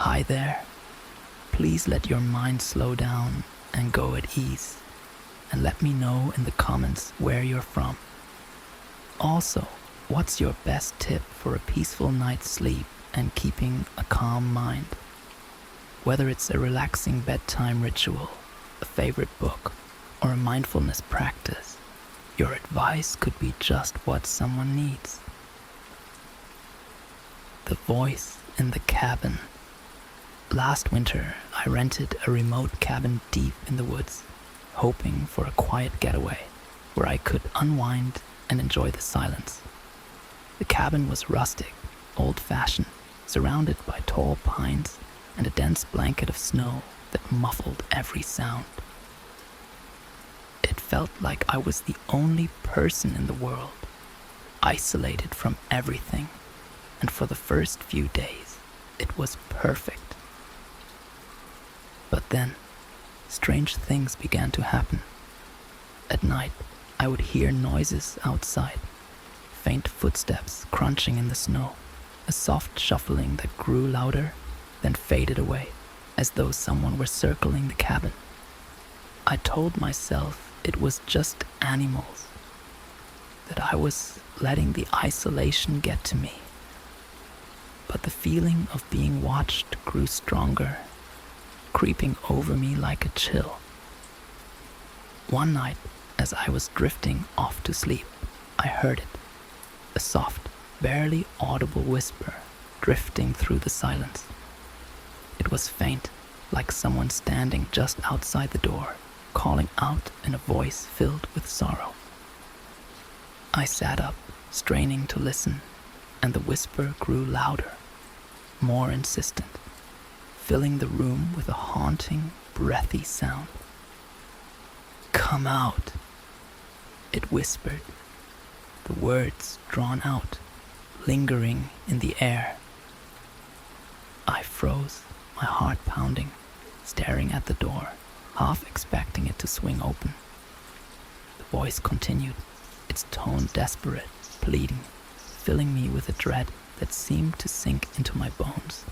Hi there. Please let your mind slow down and go at ease, and let me know in the comments where you're from. Also, what's your best tip for a peaceful night's sleep and keeping a calm mind? Whether it's a relaxing bedtime ritual, a favorite book, or a mindfulness practice, your advice could be just what someone needs. The voice in the cabin. Last winter, I rented a remote cabin deep in the woods, hoping for a quiet getaway where I could unwind and enjoy the silence. The cabin was rustic, old-fashioned, surrounded by tall pines and a dense blanket of snow that muffled every sound. It felt like I was the only person in the world, isolated from everything, and for the first few days, it was perfect. But then, strange things began to happen. At night, I would hear noises outside, faint footsteps crunching in the snow, a soft shuffling that grew louder, then faded away, as though someone were circling the cabin. I told myself it was just animals, that I was letting the isolation get to me. But the feeling of being watched grew stronger, creeping over me like a chill. One night, as I was drifting off to sleep, I heard it, a soft, barely audible whisper drifting through the silence. It was faint, like someone standing just outside the door, calling out in a voice filled with sorrow. I sat up, straining to listen, and the whisper grew louder, more insistent, filling the room with a haunting, breathy sound. "Come out," it whispered, the words drawn out, lingering in the air. I froze, my heart pounding, staring at the door, half expecting it to swing open. The voice continued, its tone desperate, pleading, filling me with a dread that seemed to sink into my bones.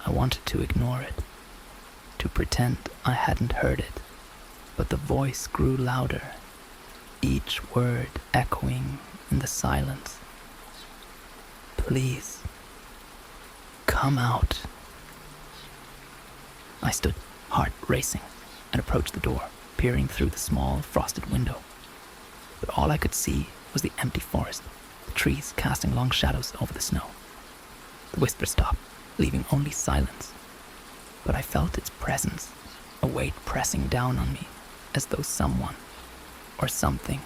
I wanted to ignore it, to pretend I hadn't heard it, but the voice grew louder, each word echoing in the silence. "Please, come out." I stood, heart racing, and approached the door, peering through the small, frosted window. But all I could see was the empty forest, the trees casting long shadows over the snow. The whisper stopped, leaving only silence. But I felt its presence, a weight pressing down on me, as though someone, or something,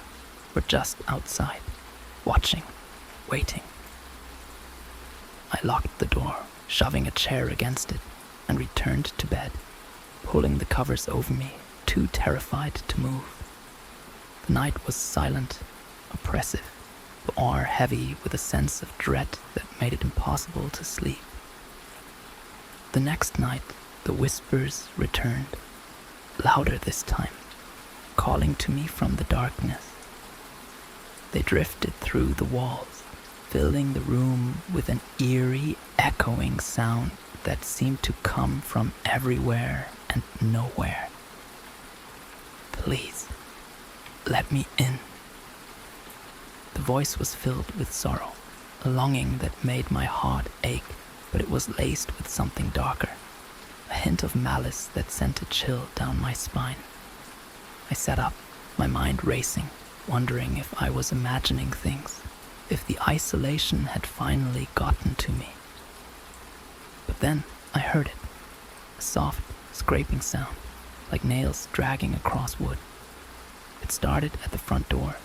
were just outside, watching, waiting. I locked the door, shoving a chair against it, and returned to bed, pulling the covers over me, too terrified to move. The night was silent, oppressive, the air heavy with a sense of dread that made it impossible to sleep. The next night, the whispers returned, louder this time, calling to me from the darkness. They drifted through the walls, filling the room with an eerie, echoing sound that seemed to come from everywhere and nowhere. "Please, let me in." The voice was filled with sorrow, a longing that made my heart ache, but it was laced with something darker, a hint of malice that sent a chill down my spine. I sat up, my mind racing, wondering if I was imagining things, if the isolation had finally gotten to me. But then I heard it, a soft, scraping sound, like nails dragging across wood. It started at the front door,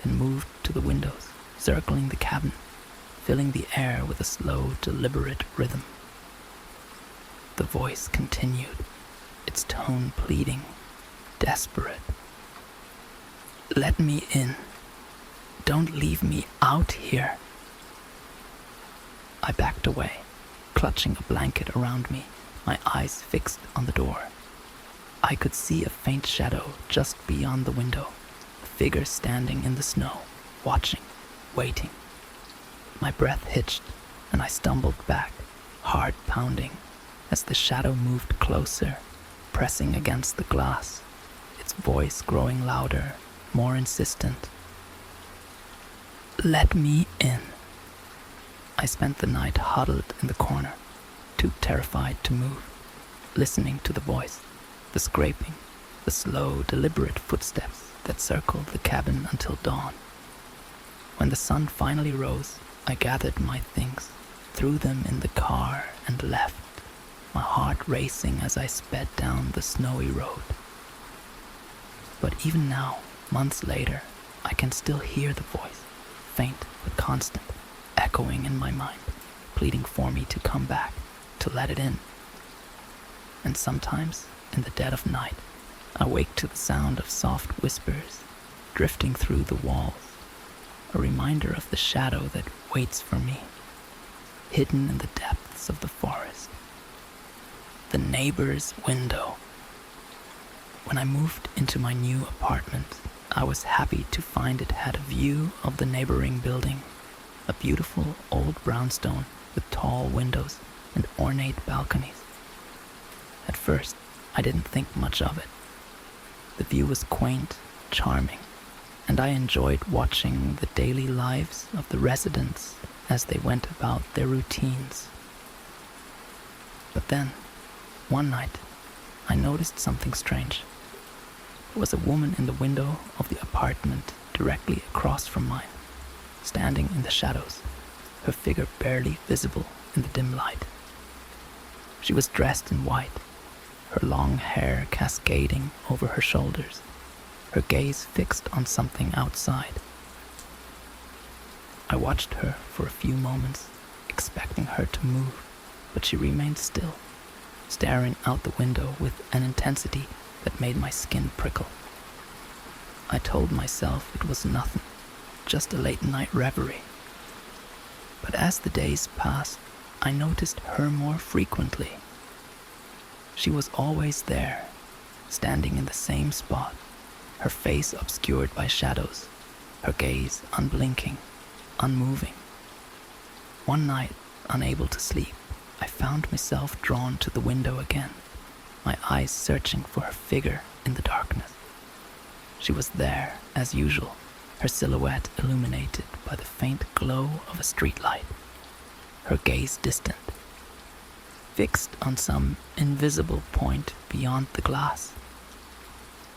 then moved to the windows, circling the cabin, filling the air with a slow, deliberate rhythm. The voice continued, its tone pleading, desperate. "Let me in. Don't leave me out here." I backed away, clutching a blanket around me, my eyes fixed on the door. I could see a faint shadow just beyond the window, a figure standing in the snow, watching, waiting. My breath hitched, and I stumbled back, heart pounding, As the shadow moved closer, pressing against the glass, its voice growing louder, more insistent. Let me in. I spent the night huddled in the corner, too terrified to move, listening to the voice, the scraping, the slow, deliberate footsteps that circled the cabin until dawn. When the sun finally rose, I gathered my things, threw them in the car, and left, my heart racing as I sped down the snowy road. But even now, months later, I can still hear the voice, faint but constant, echoing in my mind, pleading for me to come back, to let it in. And sometimes, in the dead of night, I wake to the sound of soft whispers drifting through the walls, a reminder of the shadow that waits for me, hidden in the depths of the forest. The neighbor's window. When I moved into my new apartment, I was happy to find it had a view of the neighboring building, a beautiful old brownstone with tall windows and ornate balconies. At first, I didn't think much of it. The view was quaint, charming, and I enjoyed watching the daily lives of the residents as they went about their routines. But then, one night, I noticed something strange. There was a woman in the window of the apartment directly across from mine, standing in the shadows, her figure barely visible in the dim light. She was dressed in white, her long hair cascading over her shoulders, her gaze fixed on something outside. I watched her for a few moments, expecting her to move, but she remained still, staring out the window with an intensity that made my skin prickle. I told myself it was nothing, just a late-night reverie. But as the days passed, I noticed her more frequently. She was always there, standing in the same spot, her face obscured by shadows, her gaze unblinking, unmoving. One night, unable to sleep, I found myself drawn to the window again, my eyes searching for her figure in the darkness. She was there, as usual, her silhouette illuminated by the faint glow of a streetlight, her gaze distant, fixed on some invisible point beyond the glass.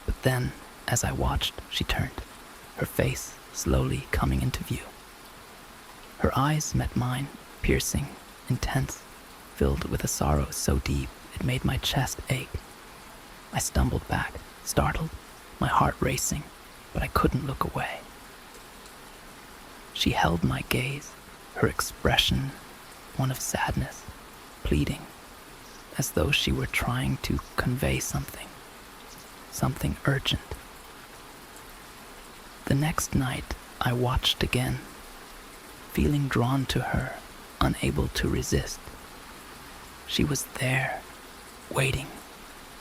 But then, as I watched, she turned, her face slowly coming into view. Her eyes met mine, piercing, intense, filled with a sorrow so deep it made my chest ache. I stumbled back, startled, my heart racing, but I couldn't look away. She held my gaze, her expression one of sadness, pleading, as though she were trying to convey something urgent. The next night, I watched again, feeling drawn to her, unable to resist. She was there, waiting,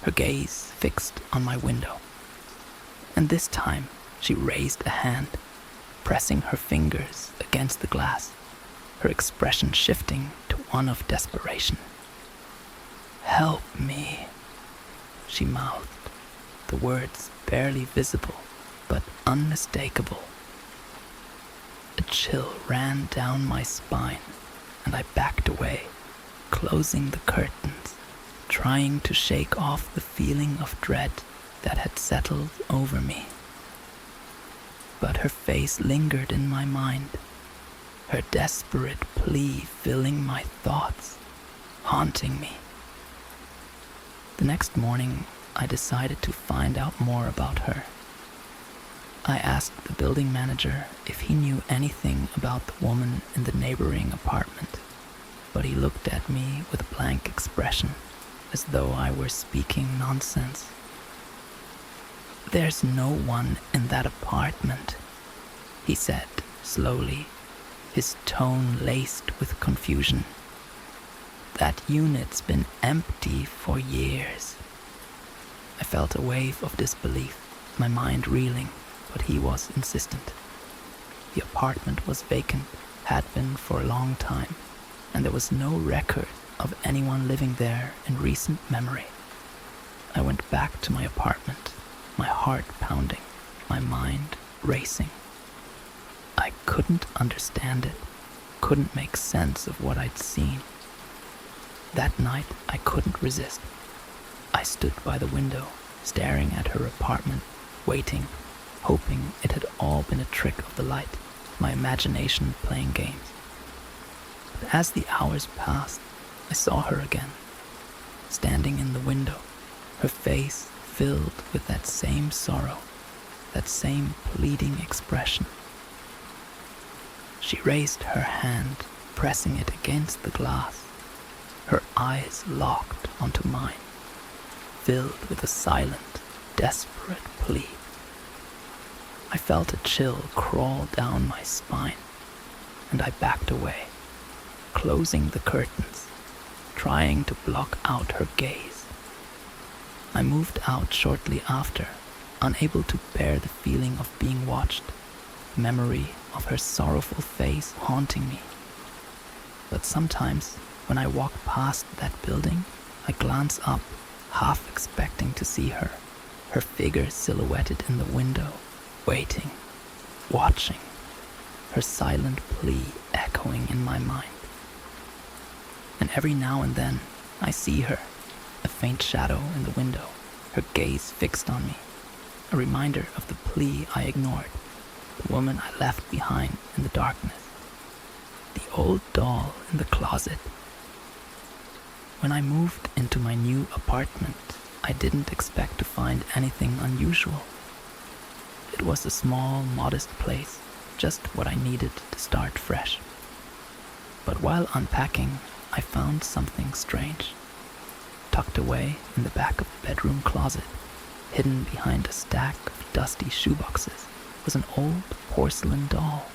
her gaze fixed on my window. And this time, she raised a hand, pressing her fingers against the glass, her expression shifting to one of desperation. "Help me," she mouthed, the words barely visible but unmistakable. A chill ran down my spine, and I backed away, closing the curtains, trying to shake off the feeling of dread that had settled over me. But her face lingered in my mind, her desperate plea filling my thoughts, haunting me. The next morning, I decided to find out more about her. I asked the building manager if he knew anything about the woman in the neighboring apartment, but he looked at me with a blank expression, as though I were speaking nonsense. "There's no one in that apartment," he said slowly, his tone laced with confusion. "That unit's been empty for years." I felt a wave of disbelief, my mind reeling, but he was insistent. The apartment was vacant, had been for a long time, and there was no record of anyone living there in recent memory. I went back to my apartment, my heart pounding, my mind racing. I couldn't understand it, couldn't make sense of what I'd seen. That night, I couldn't resist. I stood by the window, staring at her apartment, waiting, hoping it had all been a trick of the light, my imagination playing games. But as the hours passed, I saw her again, standing in the window, her face filled with that same sorrow, that same pleading expression. She raised her hand, pressing it against the glass, her eyes locked onto mine, filled with a silent, desperate plea. I felt a chill crawl down my spine, and I backed away, closing the curtains, trying to block out her gaze. I moved out shortly after, unable to bear the feeling of being watched, memory of her sorrowful face haunting me. But sometimes, when I walk past that building, I glance up, half expecting to see her, her figure silhouetted in the window, waiting, watching, her silent plea echoing in my mind. And every now and then, I see her, a faint shadow in the window, her gaze fixed on me, a reminder of the plea I ignored, the woman I left behind in the darkness, the old doll in the closet. When I moved into my new apartment, I didn't expect to find anything unusual. It was a small, modest place, just what I needed to start fresh. But while unpacking, I found something strange. Tucked away in the back of the bedroom closet, hidden behind a stack of dusty shoeboxes, was an old porcelain doll.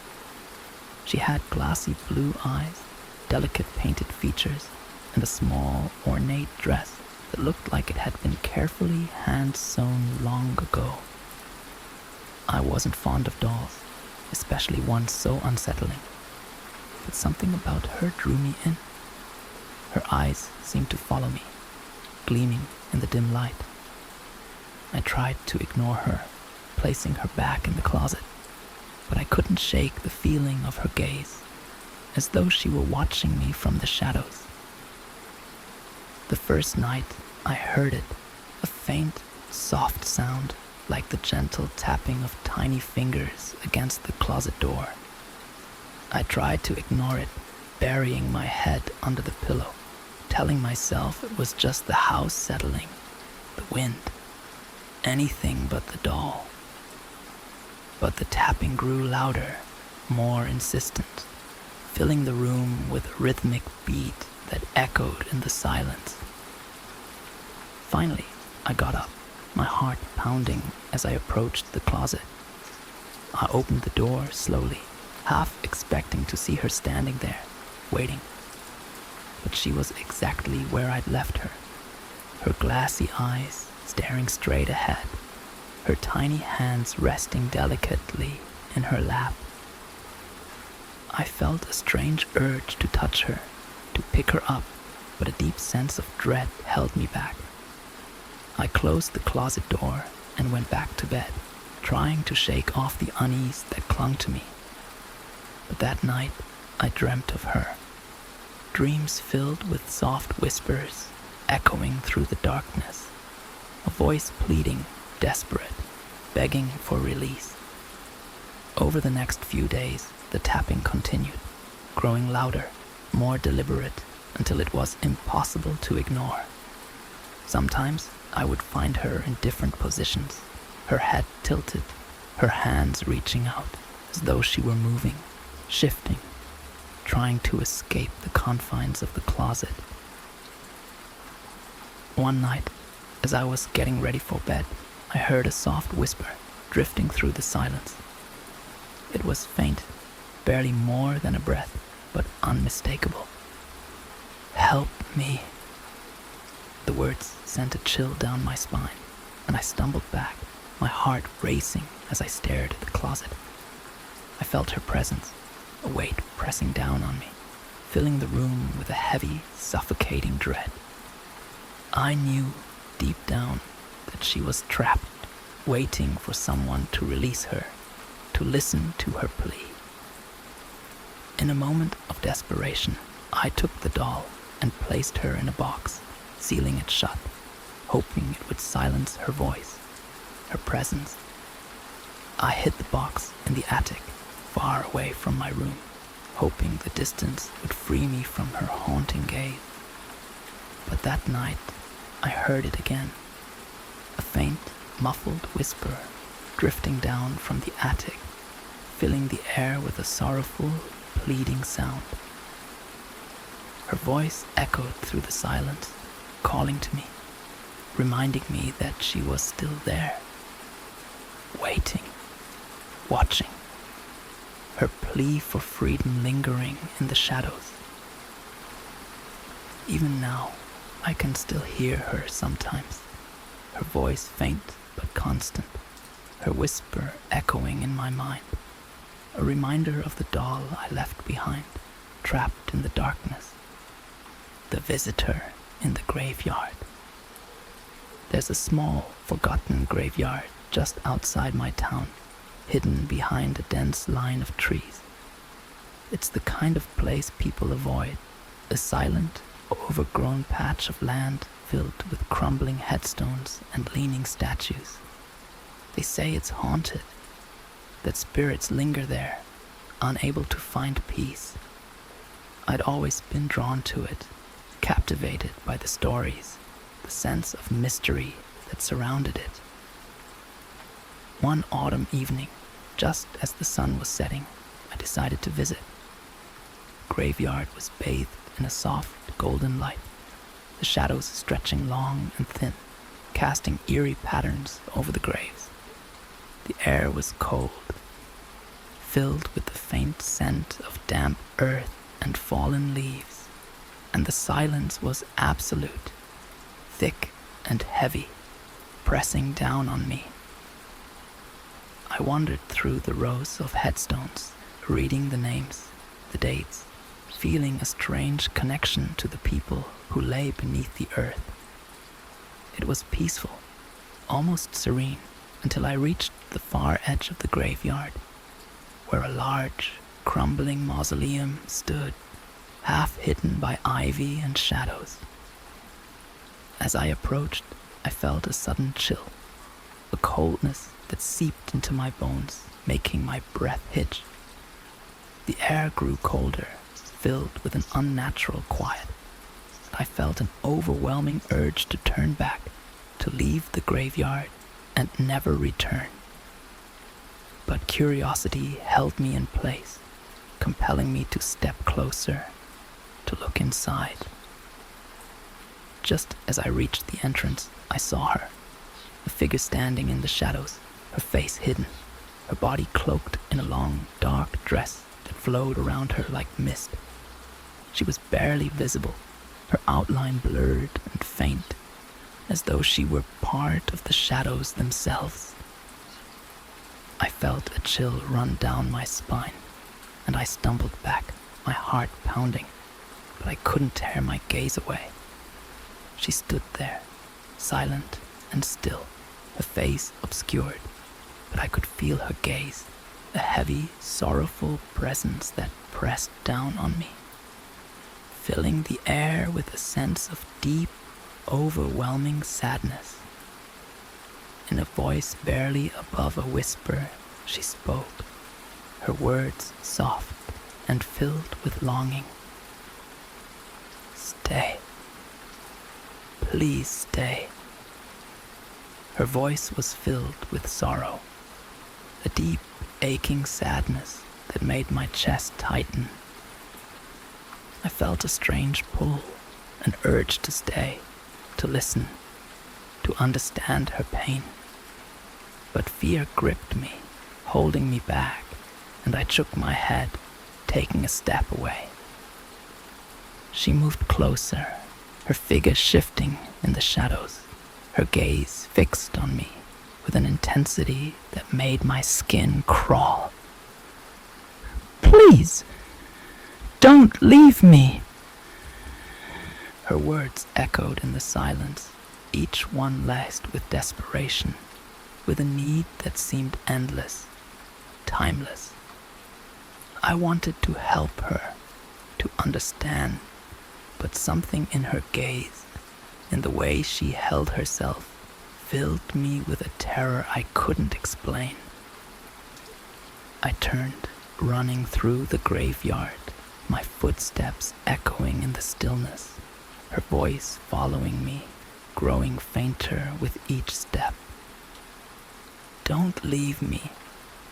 She had glassy blue eyes, delicate painted features, and a small, ornate dress that looked like it had been carefully hand-sewn long ago. I wasn't fond of dolls, especially one so unsettling, but something about her drew me in. Her eyes seemed to follow me, gleaming in the dim light. I tried to ignore her, placing her back in the closet, but I couldn't shake the feeling of her gaze, as though she were watching me from the shadows. The first night, I heard it, a faint, soft sound like the gentle tapping of tiny fingers against the closet door. I tried to ignore it, burying my head under the pillow, telling myself it was just the house settling, the wind, anything but the doll. But the tapping grew louder, more insistent, filling the room with a rhythmic beat that echoed in the silence. Finally, I got up, my heart pounding as I approached the closet. I opened the door slowly, half expecting to see her standing there, waiting. But she was exactly where I'd left her, her glassy eyes staring straight ahead, her tiny hands resting delicately in her lap. I felt a strange urge to touch her, to pick her up, but a deep sense of dread held me back. I closed the closet door and went back to bed, trying to shake off the unease that clung to me. But that night, I dreamt of her. Dreams filled with soft whispers, echoing through the darkness. A voice pleading, desperate, begging for release. Over the next few days, the tapping continued, growing louder, more deliberate, until it was impossible to ignore. Sometimes I would find her in different positions, her head tilted, her hands reaching out, as though she were moving, shifting, trying to escape the confines of the closet. One night, as I was getting ready for bed, I heard a soft whisper drifting through the silence. It was faint, barely more than a breath, but unmistakable. "Help me." The words sent a chill down my spine, and I stumbled back, my heart racing as I stared at the closet. I felt her presence, a weight pressing down on me, filling the room with a heavy, suffocating dread. I knew deep down that she was trapped, waiting for someone to release her, to listen to her plea. In a moment of desperation, I took the doll and placed her in a box, sealing it shut, hoping it would silence her voice, her presence. I hid the box in the attic, far away from my room, hoping the distance would free me from her haunting gaze. But that night, I heard it again, a faint, muffled whisper drifting down from the attic, filling the air with a sorrowful, pleading sound. Her voice echoed through the silence, calling to me, reminding me that she was still there, waiting, watching, her plea for freedom lingering in the shadows. Even now, I can still hear her sometimes, her voice faint but constant, her whisper echoing in my mind, a reminder of the doll I left behind, trapped in the darkness, the visitor in the graveyard. There's a small, forgotten graveyard just outside my town, hidden behind a dense line of trees. It's the kind of place people avoid, a silent, overgrown patch of land filled with crumbling headstones and leaning statues. They say it's haunted, that spirits linger there, unable to find peace. I'd always been drawn to it, captivated by the stories, the sense of mystery that surrounded it. One autumn evening, just as the sun was setting, I decided to visit. The graveyard was bathed in a soft, golden light, the shadows stretching long and thin, casting eerie patterns over the graves. The air was cold, filled with the faint scent of damp earth and fallen leaves, and the silence was absolute, thick and heavy, pressing down on me. I wandered through the rows of headstones, reading the names, the dates, feeling a strange connection to the people who lay beneath the earth. It was peaceful, almost serene, until I reached the far edge of the graveyard, where a large, crumbling mausoleum stood, half hidden by ivy and shadows. As I approached, I felt a sudden chill, a coldness that seeped into my bones, making my breath hitch. The air grew colder, filled with an unnatural quiet. I felt an overwhelming urge to turn back, to leave the graveyard and never return. But curiosity held me in place, compelling me to step closer, to look inside. Just as I reached the entrance, I saw her, a figure standing in the shadows, her face hidden, her body cloaked in a long, dark dress that flowed around her like mist. She was barely visible, her outline blurred and faint, as though she were part of the shadows themselves. I felt a chill run down my spine, and I stumbled back, my heart pounding, but I couldn't tear my gaze away. She stood there, silent and still, her face obscured, but I could feel her gaze, a heavy, sorrowful presence that pressed down on me, filling the air with a sense of deep, overwhelming sadness. In a voice barely above a whisper, she spoke, her words soft and filled with longing. Stay. Please stay. Her voice was filled with sorrow, a deep, aching sadness that made my chest tighten. I felt a strange pull, an urge to stay, to listen, to understand her pain. But fear gripped me, holding me back, and I shook my head, taking a step away. She moved closer, her figure shifting in the shadows, her gaze fixed on me with an intensity that made my skin crawl. Please, Don't leave me! Her words echoed in the silence, each one laced with desperation, with a need that seemed endless, timeless. I wanted to help her, to understand, but something in her gaze, in the way she held herself, filled me with a terror I couldn't explain. I turned, running through the graveyard, my footsteps echoing in the stillness, her voice following me, growing fainter with each step. Don't leave me,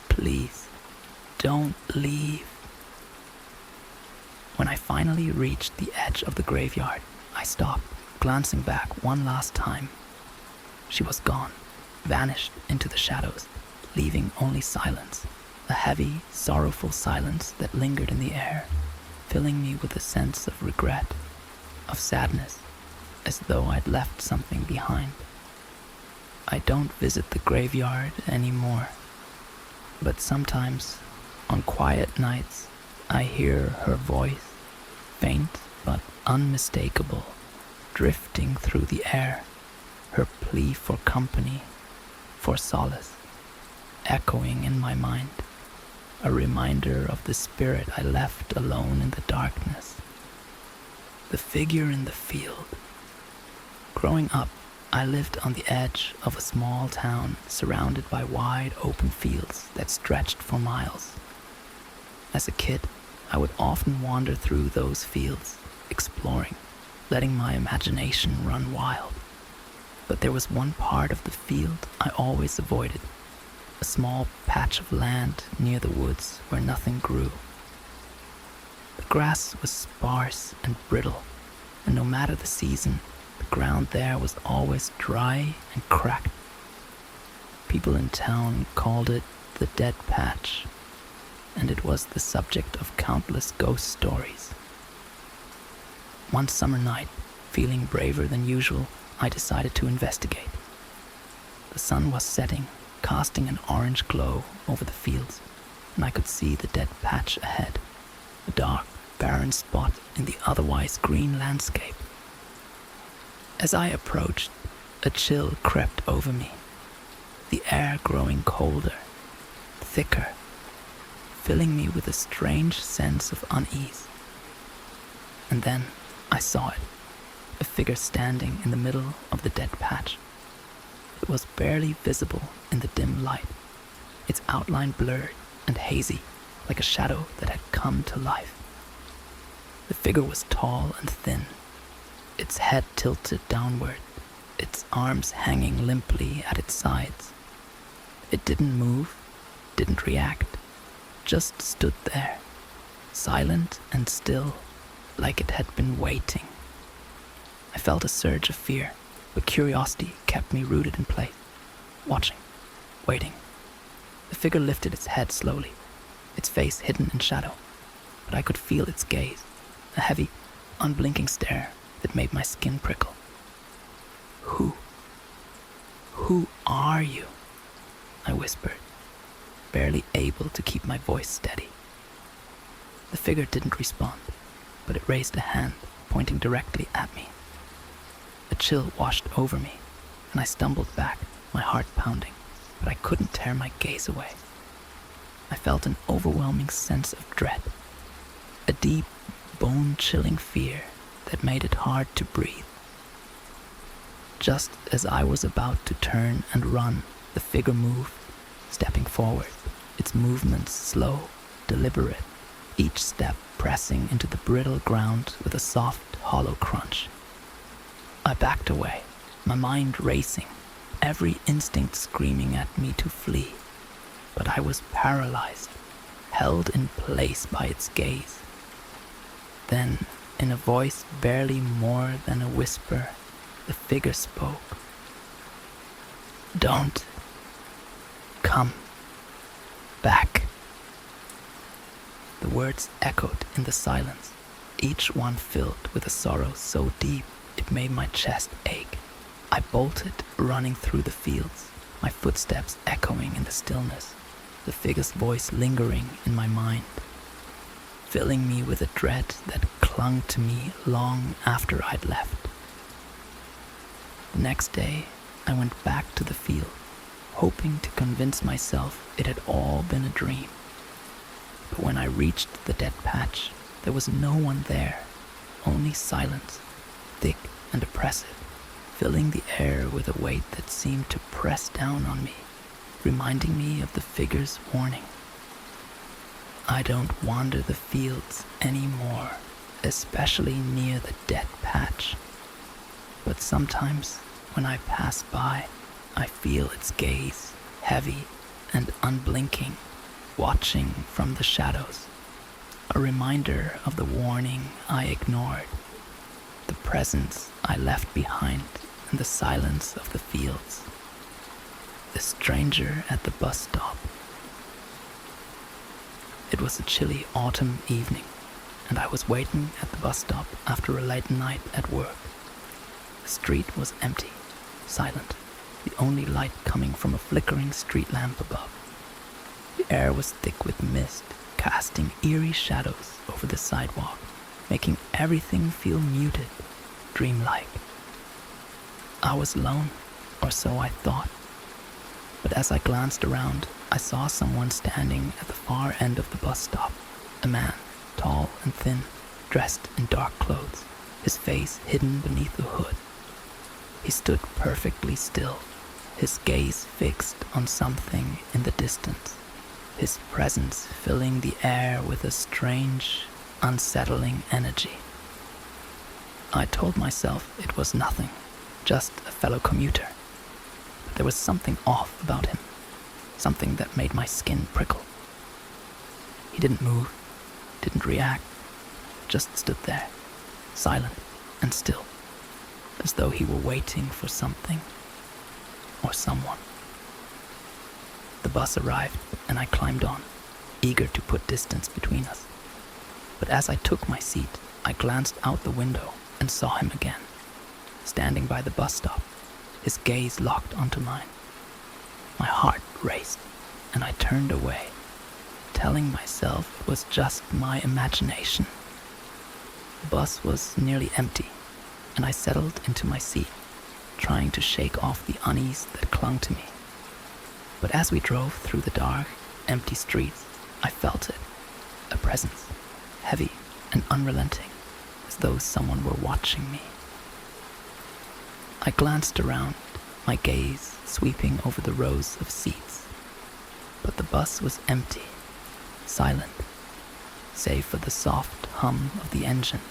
please, don't leave. When I finally reached the edge of the graveyard, I stopped, glancing back one last time. She was gone, vanished into the shadows, leaving only silence, a heavy, sorrowful silence that lingered in the air, filling me with a sense of regret, of sadness, as though I'd left something behind. I don't visit the graveyard anymore, but sometimes, on quiet nights, I hear her voice, faint but unmistakable, drifting through the air, her plea for company, for solace, echoing in my mind, a reminder of the spirit I left alone in the darkness. The figure in the field. Growing up, I lived on the edge of a small town surrounded by wide open fields that stretched for miles. As a kid, I would often wander through those fields, exploring, letting my imagination run wild. But there was one part of the field I always avoided, a small patch of land near the woods where nothing grew. The grass was sparse and brittle, and no matter the season, the ground there was always dry and cracked. People in town called it the dead patch, and it was the subject of countless ghost stories. One summer night, feeling braver than usual, I decided to investigate. The sun was setting, casting an orange glow over the fields, and I could see the dead patch ahead, a dark, barren spot in the otherwise green landscape. As I approached, a chill crept over me, the air growing colder, thicker, filling me with a strange sense of unease. And then I saw it, a figure standing in the middle of the dead patch. It was barely visible in the dim light, its outline blurred and hazy, like a shadow that had come to life. The figure was tall and thin, its head tilted downward, its arms hanging limply at its sides. It didn't move, didn't react, just stood there, silent and still, like it had been waiting. I felt a surge of fear, but curiosity kept me rooted in place, watching, waiting. The figure lifted its head slowly, its face hidden in shadow, but I could feel its gaze, a heavy, unblinking stare that made my skin prickle. Who are you? I whispered, barely able to keep my voice steady. The figure didn't respond, but it raised a hand, pointing directly at me. A chill washed over me, and I stumbled back, my heart pounding, but I couldn't tear my gaze away. I felt an overwhelming sense of dread, a deep, bone-chilling fear that made it hard to breathe. Just as I was about to turn and run, the figure moved, stepping forward, its movements slow, deliberate, each step pressing into the brittle ground with a soft, hollow crunch. I backed away, my mind racing, every instinct screaming at me to flee, but I was paralyzed, held in place by its gaze. Then, in a voice barely more than a whisper, the figure spoke. Don't come back. The words echoed in the silence, each one filled with a sorrow so deep it made my chest ache. I bolted, running through the fields, my footsteps echoing in the stillness, the figure's voice lingering in my mind. filling me with a dread that clung to me long after I'd left. The next day, I went back to the field, hoping to convince myself it had all been a dream. But when I reached the dead patch, there was no one there, only silence, thick and oppressive, filling the air with a weight that seemed to press down on me, reminding me of the figure's warning. I don't wander the fields anymore, especially near the dead patch. But sometimes, when I pass by, I feel its gaze, heavy and unblinking, watching from the shadows. A reminder of the warning I ignored, the presence I left behind in the silence of the fields. The stranger at the bus stop. It was a chilly autumn evening, and I was waiting at the bus stop after a late night at work. The street was empty, silent, the only light coming from a flickering street lamp above. The air was thick with mist, casting eerie shadows over the sidewalk, making everything feel muted, dreamlike. I was alone, or so I thought. But as I glanced around, I saw someone standing at the far end of the bus stop. A man, tall and thin, dressed in dark clothes, his face hidden beneath a hood. He stood perfectly still, his gaze fixed on something in the distance, his presence filling the air with a strange, unsettling energy. I told myself it was nothing, just a fellow commuter. But there was something off about him, something that made my skin prickle. He didn't move, didn't react, just stood there, silent and still, as though he were waiting for something or someone. The bus arrived and I climbed on, eager to put distance between us. But as I took my seat, I glanced out the window and saw him again, standing by the bus stop, his gaze locked onto mine. My heart raced, and I turned away, telling myself it was just my imagination. The bus was nearly empty, and I settled into my seat, trying to shake off the unease that clung to me. But as we drove through the dark, empty streets, I felt it, a presence, heavy and unrelenting, as though someone were watching me. I glanced around, my gaze sweeping over the rows of seats. But the bus was empty, silent, save for the soft hum of the engine.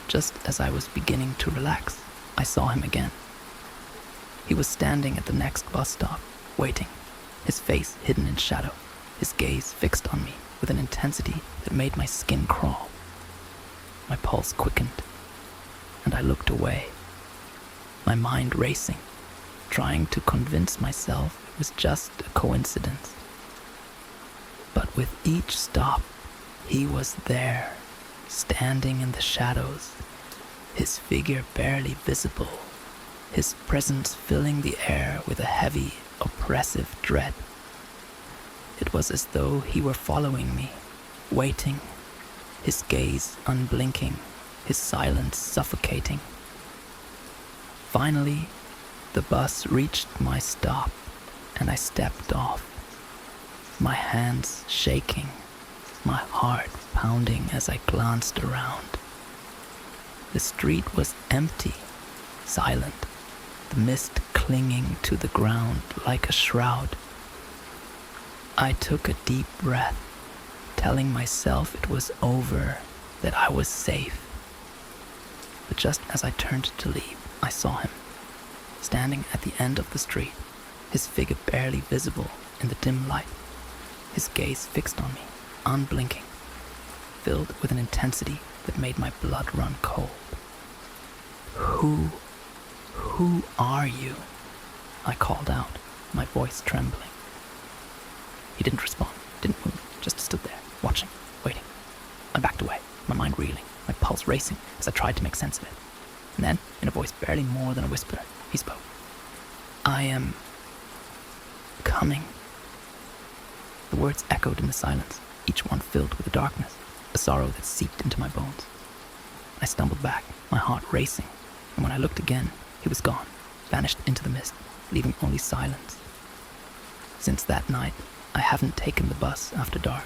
Just as I was beginning to relax, I saw him again. He was standing at the next bus stop, waiting, his face hidden in shadow, his gaze fixed on me with an intensity that made my skin crawl. My pulse quickened, and I looked away, my mind racing, trying to convince myself it was just a coincidence. But with each stop, he was there, standing in the shadows, his figure barely visible, his presence filling the air with a heavy, oppressive dread. It was as though he were following me, waiting, his gaze unblinking, his silence suffocating. Finally, the bus reached my stop, and I stepped off, my hands shaking, my heart pounding as I glanced around. The street was empty, silent, the mist clinging to the ground like a shroud. I took a deep breath, telling myself it was over, that I was safe. But just as I turned to leave, I saw him, standing at the end of the street, his figure barely visible in the dim light, his gaze fixed on me, unblinking, filled with an intensity that made my blood run cold. Who are you? I called out, my voice trembling. He didn't respond, didn't move, just stood there, watching, waiting. I backed away, my mind reeling, my pulse racing as I tried to make sense of it. And then, in a voice barely more than a whisper, he spoke. I am coming. The words echoed in the silence, each one filled with a darkness, a sorrow that seeped into my bones. I stumbled back, my heart racing, and when I looked again, he was gone, vanished into the mist, leaving only silence. Since that night, I haven't taken the bus after dark,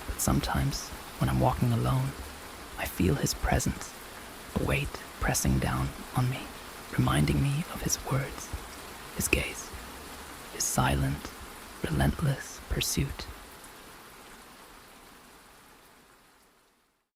but sometimes, when I'm walking alone, I feel his presence, a weight pressing down on me, reminding me of his words, his gaze, his silent, relentless pursuit.